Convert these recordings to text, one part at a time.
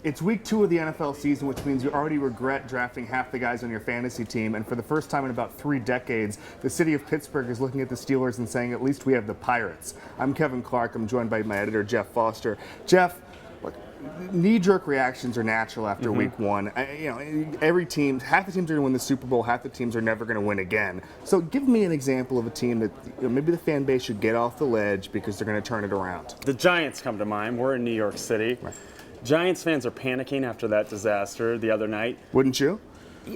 It's week 2 of the NFL season, which means you already regret drafting half the guys on your fantasy team. And for the first time in about 3 decades, the city of Pittsburgh is looking at the Steelers and saying, at least we have the Pirates. I'm Kevin Clark. I'm joined by my editor, Geoff Foster. Geoff, look, knee-jerk reactions are natural after week 1. Every team, half the teams are going to win the Super Bowl, half the teams are never going to win again. So give me an example of a team that maybe the fan base should get off the ledge because they're going to turn it around. The Giants come to mind. We're in New York City. Right. Giants fans are panicking after that disaster the other night. Wouldn't you?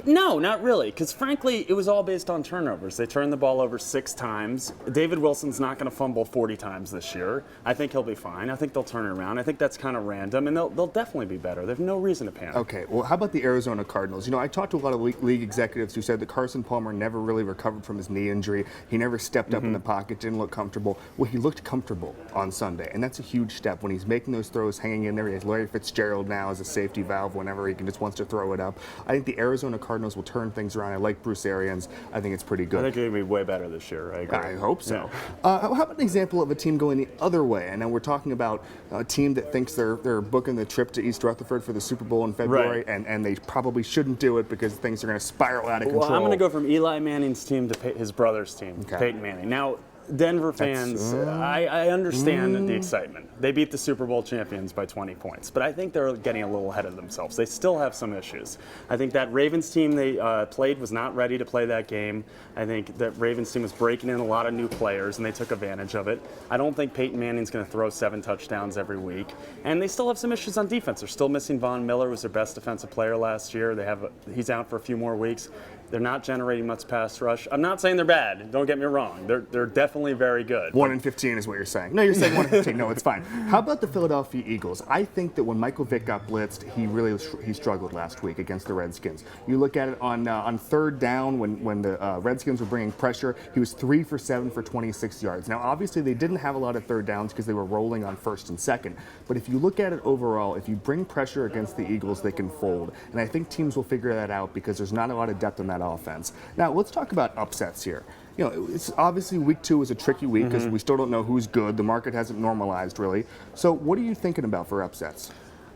No, not really, because frankly, it was all based on turnovers. They turned the ball over 6 times. David Wilson's not going to fumble 40 times this year. I think he'll be fine. I think they'll turn it around. I think that's kind of random, and they'll definitely be better. There's no reason to panic. Okay, well, how about the Arizona Cardinals? I talked to a lot of league executives who said that Carson Palmer never really recovered from his knee injury. He never stepped up in the pocket, didn't look comfortable. Well, he looked comfortable on Sunday, and that's a huge step when he's making those throws, hanging in there. He has Larry Fitzgerald now as a safety valve whenever he just wants to throw it up. I think the Arizona Cardinals will turn things around. I like Bruce Arians. I think it's pretty good. I think they're going to be way better this year. I agree. I hope so. Yeah. How about an example of a team going the other way? And now we're talking about a team that thinks they're booking the trip to East Rutherford for the Super Bowl in February, right. and they probably shouldn't do it because things are going to spiral out of control. Well, I'm going to go from Eli Manning's team to his brother's team, Okay. Peyton Manning. Now, Denver fans, I understand the excitement. They beat the Super Bowl champions by 20 points, but I think they're getting a little ahead of themselves. They still have some issues. I think that Ravens team they played was not ready to play that game. I think that Ravens team was breaking in a lot of new players, and they took advantage of it. I don't think Peyton Manning's going to throw 7 touchdowns every week, and they still have some issues on defense. They're still missing Von Miller, who was their best defensive player last year. He's out for a few more weeks. They're not generating much pass rush. I'm not saying they're bad. Don't get me wrong. They're definitely very good. 1 in 15 is what you're saying. No, you're saying 1 in 15. No, it's fine. How about the Philadelphia Eagles? I think that when Michael Vick got blitzed, he struggled last week against the Redskins. You look at it on third down when the Redskins were bringing pressure, he was 3 for 7 for 26 yards. Now, obviously, they didn't have a lot of third downs because they were rolling on first and second. But if you look at it overall, if you bring pressure against the Eagles, they can fold. And I think teams will figure that out because there's not a lot of depth in that offense. Now, let's talk about upsets here. It's obviously week 2 is a tricky week because we still don't know who's good. The market hasn't normalized really. So what are you thinking about for upsets?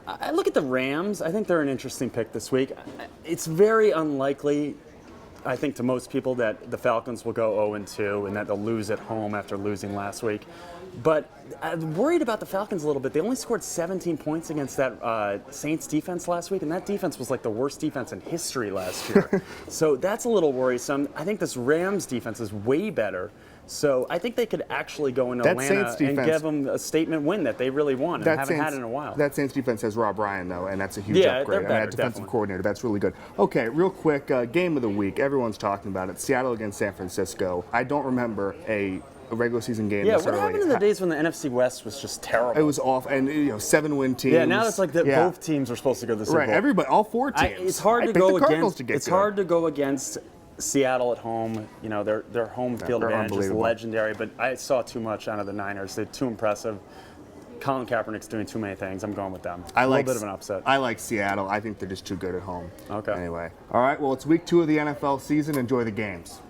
I look at the Rams. I think they're an interesting pick this week. It's very unlikely, I think, to most people that the Falcons will go 0-2 and that they'll lose at home after losing last week. But I'm worried about the Falcons a little bit. They only scored 17 points against that Saints defense last week, and that defense was like the worst defense in history last year. So that's a little worrisome. I think this Rams defense is way better. So I think they could actually go into Atlanta and give them a statement win that they really won and haven't had in a while. That Saints defense has Rob Ryan, though, and that's a huge upgrade. They're better, defensive definitely. coordinator, that's really good. Okay, real quick, game of the week. Everyone's talking about it. Seattle against San Francisco. I don't remember a regular season game. Yeah, what happened in the days when the NFC West was just terrible? It was off, and 7-win teams. Yeah, now it's like that both teams are supposed to go to the Super Bowl. Right, everybody, all 4 teams. It's hard to go against. It's hard to go against Seattle at home. Their home field advantage is legendary, but I saw too much out of the Niners. They're too impressive. Colin Kaepernick's doing too many things. I'm going with them. A little bit of an upset. I like Seattle. I think they're just too good at home. Okay. Anyway. All right, well, it's week 2 of the NFL season. Enjoy the games.